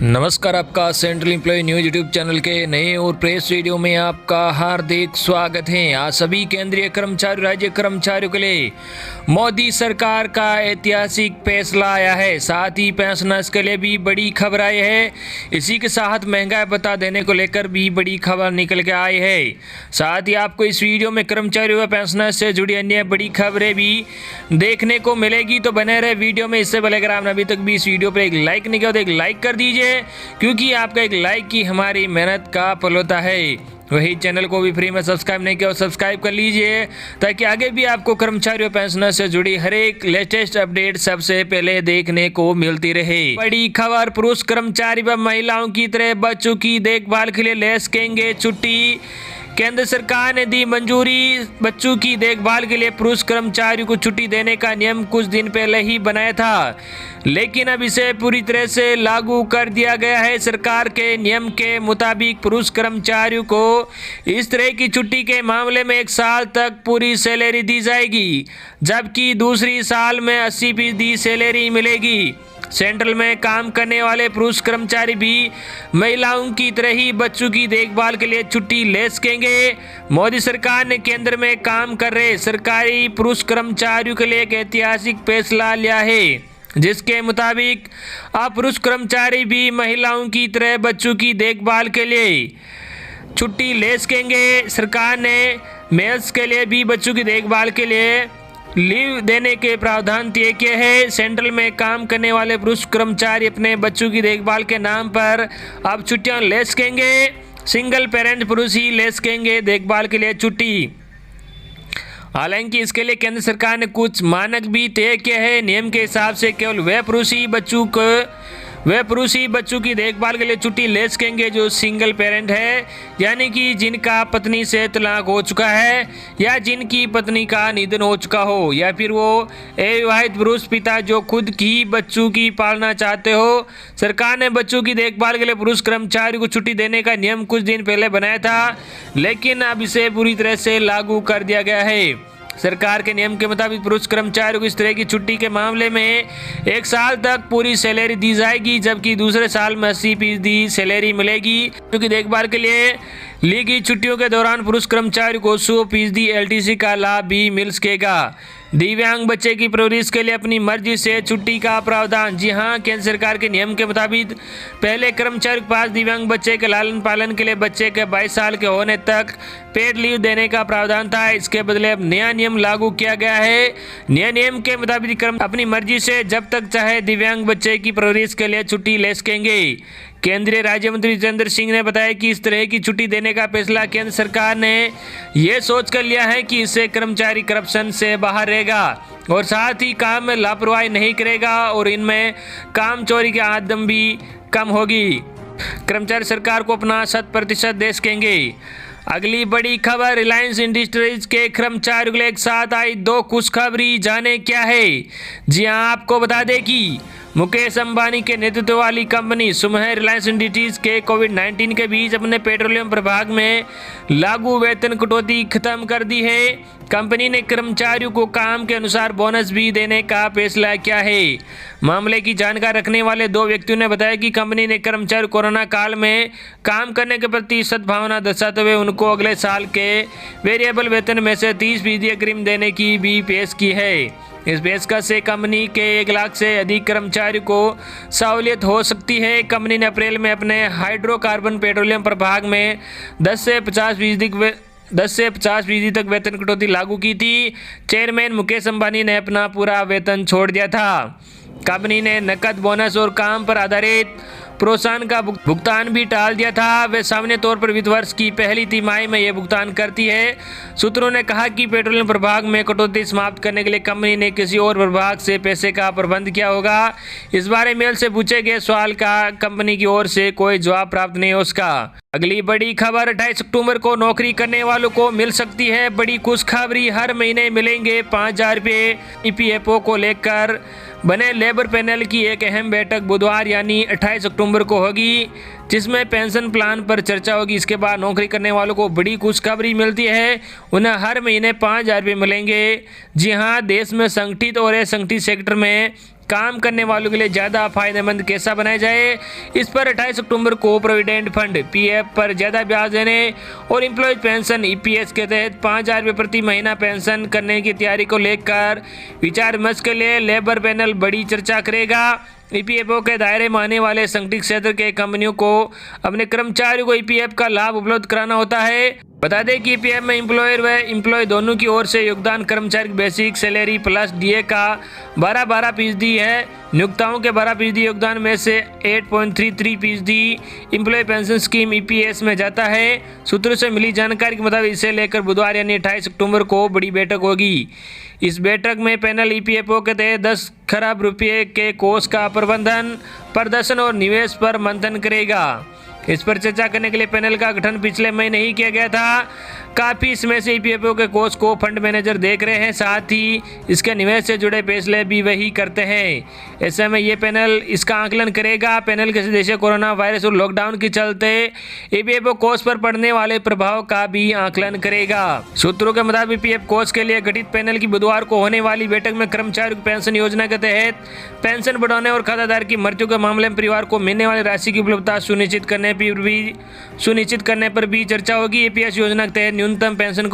नमस्कार, आपका central employ news YouTube channel के नए और प्रेस वीडियो में आपका हार्दिक स्वागत है। आज सभी केंद्रीय कर्मचारी राज्य कर्मचारियों के लिए मोदी सरकार का ऐतिहासिक फैसला आया है। साथ ही पेंशनर्स के लिए भी बड़ी खबर आई है। इसी के साथ महंगाई भत्ता देने को लेकर भी बड़ी खबर निकल के आई है। साथ ही आपको इस वीडियो में कर्मचारियों व पेंशनर्स से जुड़ी अन्य बड़ी खबरें भी देखने को मिलेगी, तो बने रहे वीडियो में। इससे पहले अगर आपने अभी तक भी इस वीडियो पर एक लाइक नहीं किया तो एक लाइक कर दीजिए, क्योंकि आपका एक लाइक की हमारी मेहनत का फल होता है। वही चैनल को भी फ्री में सब्सक्राइब नहीं किया और सब्सक्राइब कर लीजिए, ताकि आगे भी आपको कर्मचारियों पेंशनर से जुड़ी हर एक लेटेस्ट अपडेट सबसे पहले देखने को मिलती रहे। बड़ी खबर, पुरुष कर्मचारी व महिलाओं की तरह बच्चों की देखभाल के लिए ले सकेंगे छुट्टी। केंद्र सरकार ने दी मंजूरी। बच्चों की देखभाल के लिए पुरुष कर्मचारियों को छुट्टी देने का नियम कुछ दिन पहले ही बनाया था, लेकिन अब इसे पूरी तरह से लागू कर दिया गया है। सरकार के नियम के मुताबिक पुरुष कर्मचारियों को इस तरह की छुट्टी के मामले में 1 साल तक पूरी सैलरी दी जाएगी, जबकि दूसरी साल में 80% सैलरी मिलेगी। सेंट्रल में काम करने वाले पुरुष कर्मचारी भी महिलाओं की तरह ही बच्चों की देखभाल के लिए छुट्टी ले सकेंगे। मोदी सरकार ने केंद्र में काम कर रहे सरकारी पुरुष कर्मचारियों के लिए एक ऐतिहासिक फैसला लिया है, जिसके मुताबिक अब पुरुष कर्मचारी भी महिलाओं की तरह बच्चों की देखभाल के लिए छुट्टी ले सकेंगे। सरकार ने मेल्स के लिए भी बच्चों की देखभाल के लिए लीव देने के प्रावधान तय किए हैं। सेंट्रल में काम करने वाले पुरुष कर्मचारी अपने बच्चों की देखभाल के नाम पर अब छुट्टियां ले सकेंगे। सिंगल पेरेंट पुरुष ही ले सकेंगे देखभाल के लिए छुट्टी। हालांकि इसके लिए केंद्र सरकार ने कुछ मानक भी तय किए हैं। नियम के हिसाब से केवल वे पुरुष ही बच्चों की देखभाल के लिए छुट्टी ले सकेंगे जो सिंगल पेरेंट है, यानी कि जिनका पत्नी से तलाक हो चुका है या जिनकी पत्नी का निधन हो चुका हो, या फिर वो अविवाहित पुरुष पिता जो खुद की बच्चों की पालना चाहते हो। सरकार ने बच्चों की देखभाल के लिए पुरुष कर्मचारियों को छुट्टी देने का नियम कुछ दिन पहले बनाया था, लेकिन अब इसे पूरी तरह से लागू कर दिया गया है। सरकार के नियम के मुताबिक पुरुष कर्मचारियों को इस तरह की छुट्टी के मामले में 1 साल तक पूरी सैलरी दी जाएगी, जबकि दूसरे साल में 80% सैलरी मिलेगी। क्योंकि देखभाल के लिए ली गई छुट्टियों के दौरान पुरुष कर्मचारियों को 100% LTC का लाभ भी मिल सकेगा। दिव्यांग बच्चे की परवरिश के लिए अपनी मर्जी से छुट्टी का प्रावधान। जी हां, केंद्र सरकार के नियम के मुताबिक पहले कर्मचारी के पास दिव्यांग बच्चे के लालन पालन के लिए बच्चे के 22 साल के होने तक पेड लीव देने का प्रावधान था। इसके बदले अब नया नियम लागू किया गया है। नए नियम के मुताबिक अपनी मर्जी से जब तक चाहे दिव्यांग बच्चे की परवरिश के लिए छुट्टी ले सकेंगे। केंद्रीय राज्य मंत्री जितेंद्र सिंह ने बताया कि इस तरह की छुट्टी देने का फैसला केंद्र सरकार ने यह सोच कर लिया है कि इससे कर्मचारी करप्शन से बाहर रहेगा और साथ ही काम में लापरवाही नहीं करेगा और इनमें काम चोरी की आदम भी कम होगी। कर्मचारी सरकार को अपना 100% दे सकेंगे। अगली बड़ी खबर, रिलायंस इंडस्ट्रीज के कर्मचारियों के लिए एक साथ आई 2 खुशखबरी। जाने क्या है? जी हां, आपको बता दें कि मुकेश अंबानी के नेतृत्व वाली कंपनी समूह रिलायंस इंडस्ट्रीज के कोविड-19 के बीच अपने पेट्रोलियम प्रभाग में लागू वेतन कटौती खत्म कर दी है। कंपनी ने कर्मचारियों को काम के अनुसार बोनस भी देने का फैसला किया है। मामले की जानकारी रखने वाले 2 व्यक्तियों ने बताया कि कंपनी ने कर्मचारी कोरोना काल में काम करने के प्रति सद्भावना दर्शाते हुए उनको अगले साल के वेरिएबल वेतन में से 30% अग्रिम देने की भी पेश की है। इस पेशकश से कंपनी के 1 लाख से अधिक कर्मचारियों को सहूलियत हो सकती है। कंपनी ने अप्रैल में अपने हाइड्रोकार्बन पेट्रोलियम प्रभाग में 10 से 50% तक वेतन कटौती लागू की थी। चेयरमैन मुकेश अंबानी ने अपना पूरा वेतन छोड़ दिया था। कंपनी ने नकद बोनस और काम पर आधारित प्रोत्साहन का भुगतान भी टाल दिया था। वे सामान्य तौर पर वित्त वर्ष की पहली तिमाही में यह भुगतान करती है। सूत्रों ने कहा कि पेट्रोलियम प्रभाग में कटौती समाप्त करने के लिए कंपनी ने किसी और प्रभाग से पैसे का प्रबंध किया होगा। इस बारे मेल से पूछे गए सवाल का कंपनी की ओर से कोई जवाब प्राप्त नहीं हो सका। अगली बड़ी खबर, 28 अक्टूबर को नौकरी करने वालों को मिल सकती है बड़ी खुशखबरी। हर महीने मिलेंगे 5,000 रुपये। EPFO को लेकर बने लेबर पैनल की एक अहम बैठक बुधवार यानी 28 अक्टूबर को होगी। जिसमें पेंशन प्लान पर चर्चा होगी। इसके बाद नौकरी करने वालों को बड़ी खुशखबरी मिलती है, उन्हें हर महीने 5,000 रुपये मिलेंगे। जी हाँ, देश में संगठित और असंगठित सेक्टर में काम करने वालों के लिए ज़्यादा फायदेमंद कैसा बनाया जाए, इस पर 28 अक्टूबर को प्रोविडेंट फंड पीएफ पर ज़्यादा ब्याज देने और एम्प्लॉयज पेंशन ईपीएस के तहत 5,000 रुपये प्रति महीना पेंशन करने की तैयारी को लेकर विचार विमर्श के लिए लेबर पैनल बड़ी चर्चा करेगा। ईपीएफओ के दायरे में आने वाले संगठित क्षेत्र के कंपनियों को अपने कर्मचारियों को ईपीएफ का लाभ उपलब्ध कराना होता है। बता दें कि ईपीएफ में एम्प्लॉयर व एम्प्लॉय दोनों की ओर से योगदान कर्मचारी की बेसिक सैलरी प्लस डीए का 12% है। नियोक्ताओं के 12% योगदान में से 8.33% एम्प्लॉय पेंशन स्कीम ईपीएस में जाता है। सूत्रों से मिली जानकारी के मुताबिक इसे लेकर बुधवार यानी 28 अक्टूबर को बड़ी बैठक होगी। इस बैठक में पैनल ईपीएफओ के तहत 10 खरब रुपये के कोष का प्रबंधन, प्रदर्शन और निवेश पर मंथन करेगा। इस पर चर्चा करने के लिए पैनल का गठन पिछले महीने ही किया गया था। काफ़ी समय से ईपीएफओ के कोष को फंड मैनेजर देख रहे हैं, साथ ही इसके निवेश से जुड़े फैसले भी वही करते हैं। ऐसे में ये पैनल इसका आकलन करेगा। पैनल के सदस्य कोरोना वायरस और लॉकडाउन के चलते ईपीएफओ कोष पर पड़ने वाले प्रभाव का भी आकलन करेगा। सूत्रों के मुताबिक ईपीएफ कोष के लिए गठित पैनल की बुधवार को होने वाली बैठक में कर्मचारियों की पेंशन योजना के तहत पेंशन बढ़ाने और खाताधार की मृत्यु के मामले में परिवार को मिलने वाली राशि की उपलब्धता सुनिश्चित करने पर भी चर्चा होगी। ईपीएस योजना के तहत न्यूनतम पेंशन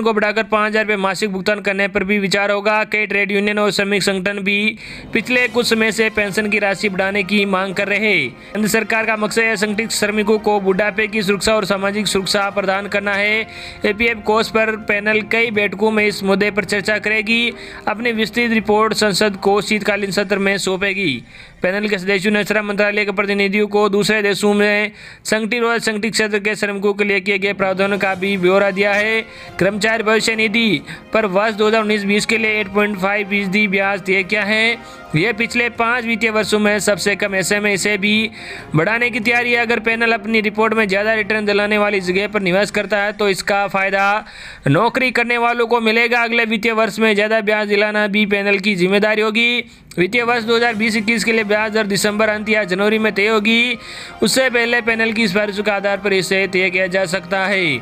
को बढ़ाकर 5,000 रुपये मासिक भुगतान करने पर भी विचार होगा। कई ट्रेड यूनियन और श्रमिक संगठन भी पिछले कुछ समय से पेंशन की राशि बढ़ाने की मांग कर रहे हैं। केंद्र सरकार का मकसद है संगठित श्रमिकों को बुढ़ापे की सुरक्षा और सामाजिक सुरक्षा प्रदान करना है। ईपीएफ कोष पर पैनल कई बैठकों में इस मुद्दे पर चर्चा करेगी। अपनी विस्तृत रिपोर्ट संसद को शीतकालीन सत्र में सौंपेगी। पैनल के सदस्यों ने श्रम मंत्रालय के प्रतिनिधियों को दूसरे देशों में संगठित और असंगठित क्षेत्र के श्रमिकों के लिए किए गए प्रावधानों का भी ब्यौरा दिया है। कर्मचारी भविष्य निधि पर वर्ष 2019-20 के लिए 8.5% ब्याज तय किया है। यह पिछले 5 वित्तीय वर्षों में सबसे कम। ऐसे में इसे भी बढ़ाने की तैयारी है। अगर पैनल अपनी रिपोर्ट में ज़्यादा रिटर्न दिलाने वाली जगह पर निवेश करता है तो इसका फायदा नौकरी करने वालों को मिलेगा। अगले वित्तीय वर्ष में ज़्यादा ब्याज दिलाना भी पैनल की जिम्मेदारी होगी। वित्तीय वर्ष 2020-21 के लिए ब्याज दर दिसंबर अंत या जनवरी में तय होगी। उससे पहले पैनल की सिफारिशों के आधार पर इसे तय किया जा सकता है।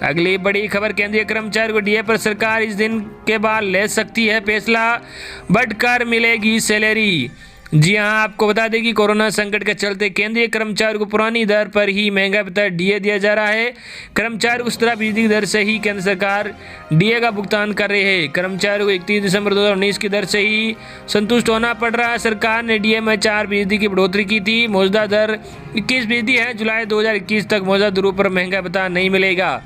अगली बड़ी खबर, केंद्रीय कर्मचारी को डीए पर सरकार इस दिन के बाद ले सकती है फैसला, बढ़कर मिलेगी सैलरी। जी हां, आपको बता दें कि कोरोना संकट के चलते केंद्रीय कर्मचारियों को पुरानी दर पर ही महंगा भत्ता डीए दिया जा रहा है। कर्मचारी उस तरह बिजली दर से ही केंद्र सरकार डीए का भुगतान कर रही है। कर्मचारियों को 31 दिसंबर 2019 की दर से ही संतुष्ट होना पड़ रहा है। सरकार ने डीए में 4% की बढ़ोतरी की थी। मौजूदा दर 21% है। जुलाई 2021 तक मौजूदा दरों पर महंगा भत्ता नहीं मिलेगा।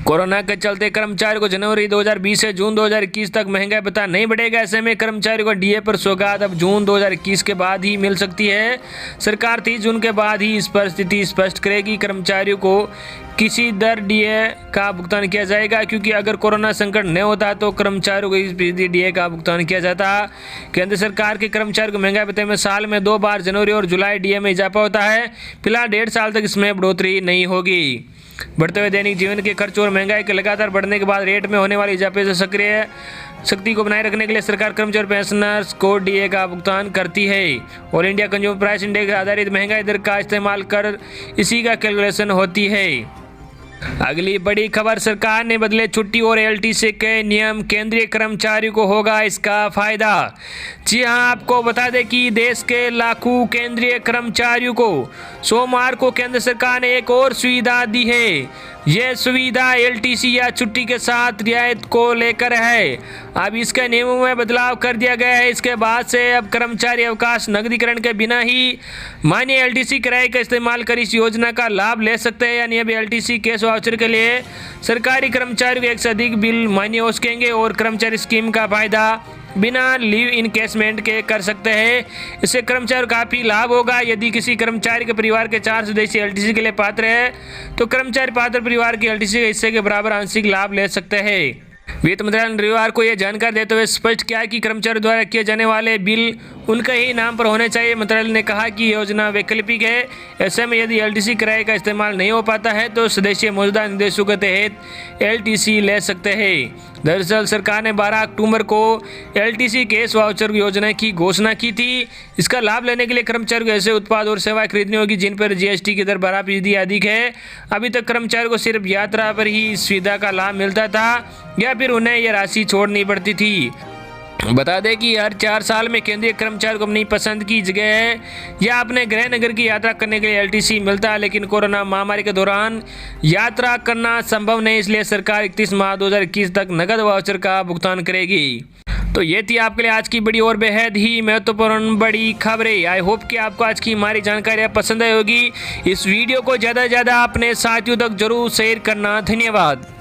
कोरोना के चलते कर्मचारियों को जनवरी 2020 से जून 2021 तक महंगाई भत्ता नहीं बढ़ेगा। ऐसे में कर्मचारियों को डीए पर सौगात अब जून 2021 के बाद ही मिल सकती है। सरकार 30 जून के बाद ही इस पर स्थिति स्पष्ट करेगी। कर्मचारियों को किसी दर डीए का भुगतान किया जाएगा, क्योंकि अगर कोरोना संकट न होता तो कर्मचारियों को 20% डीए का भुगतान किया जाता। केंद्र सरकार के कर्मचारियों को महंगाई भत्ते में साल में 2 बार जनवरी और जुलाई डीए में इजाफा होता है। फिलहाल 1.5 साल तक इसमें बढ़ोतरी नहीं होगी। बढ़ते हुए दैनिक जीवन के खर्च और महंगाई के लगातार बढ़ने के बाद रेट में होने वाले इजाफे से सक्रिय शक्ति को बनाए रखने के लिए सरकार कर्मचारी पेंशनर्स को डीए का भुगतान करती है। All India consumer price index आधारित महंगाई दर का इस्तेमाल कर इसी का कैलकुलेशन होती है। अगली बड़ी खबर, सरकार ने बदले छुट्टी और एलटीसी के नियम, केंद्रीय कर्मचारियों को होगा इसका फायदा। जी हां, आपको बता दें कि देश के लाखों केंद्रीय कर्मचारियों को सोमवार को केंद्र सरकार ने एक और सुविधा दी है। यह सुविधा एलटीसी या छुट्टी के साथ रियायत को लेकर है। अब इसके नियमों में बदलाव कर दिया गया है। इसके बाद से अब कर्मचारी अवकाश नकदीकरण के बिना ही मान्य एलटीसी किराए का इस्तेमाल कर इस योजना का लाभ ले सकते हैं। यानी अब एलटीसी कैश वाउचर के लिए सरकारी कर्मचारियों को 1 से अधिक बिल मान्य हो सकेंगे और कर्मचारी स्कीम का फायदा बिना लीव इनकेसमेंट के कर सकते हैं। इससे कर्मचारी काफ़ी लाभ होगा। यदि किसी कर्मचारी के परिवार के 4 सदस्य एलटीसी के लिए पात्र है तो कर्मचारी पात्र परिवार के एलटीसी के हिस्से के बराबर आंशिक लाभ ले सकते हैं। वित्त मंत्रालय ने रविवार को यह जानकारी देते हुए स्पष्ट किया कि कर्मचारियों द्वारा किए जाने वाले बिल उनके ही नाम पर होने चाहिए। मंत्रालय ने कहा कि योजना वैकल्पिक है। ऐसे में यदि एलटीसी किराए का इस्तेमाल नहीं हो पाता है तो सदस्य मौजूदा निर्देशों के तहत एलटीसी ले सकते हैं। दरअसल सरकार ने 12 अक्टूबर को LTC कैश वाउचर योजना की घोषणा की थी। इसका लाभ लेने के लिए कर्मचारियों को ऐसे उत्पाद और सेवाएं खरीदनी होगी जिन पर GST की दर 12% अधिक है। अभी तक कर्मचारियों को सिर्फ यात्रा पर ही इस सुविधा का लाभ मिलता था या फिर उन्हें यह राशि छोड़नी पड़ती थी। बता दें कि हर 4 साल में केंद्रीय कर्मचारी को अपनी पसंद की जगह या अपने गृह नगर की यात्रा करने के लिए LTC मिलता है, लेकिन कोरोना महामारी के दौरान यात्रा करना संभव नहीं, इसलिए सरकार 31 मार्च 2021 तक नकद वाउचर का भुगतान करेगी। तो ये थी आपके लिए आज की बड़ी और बेहद ही महत्वपूर्ण बड़ी खबरें। आई होप कि आपको आज की हमारी जानकारियाँ पसंद आई होगी। इस वीडियो को ज़्यादा से ज़्यादा अपने साथियों तक जरूर शेयर करना। धन्यवाद।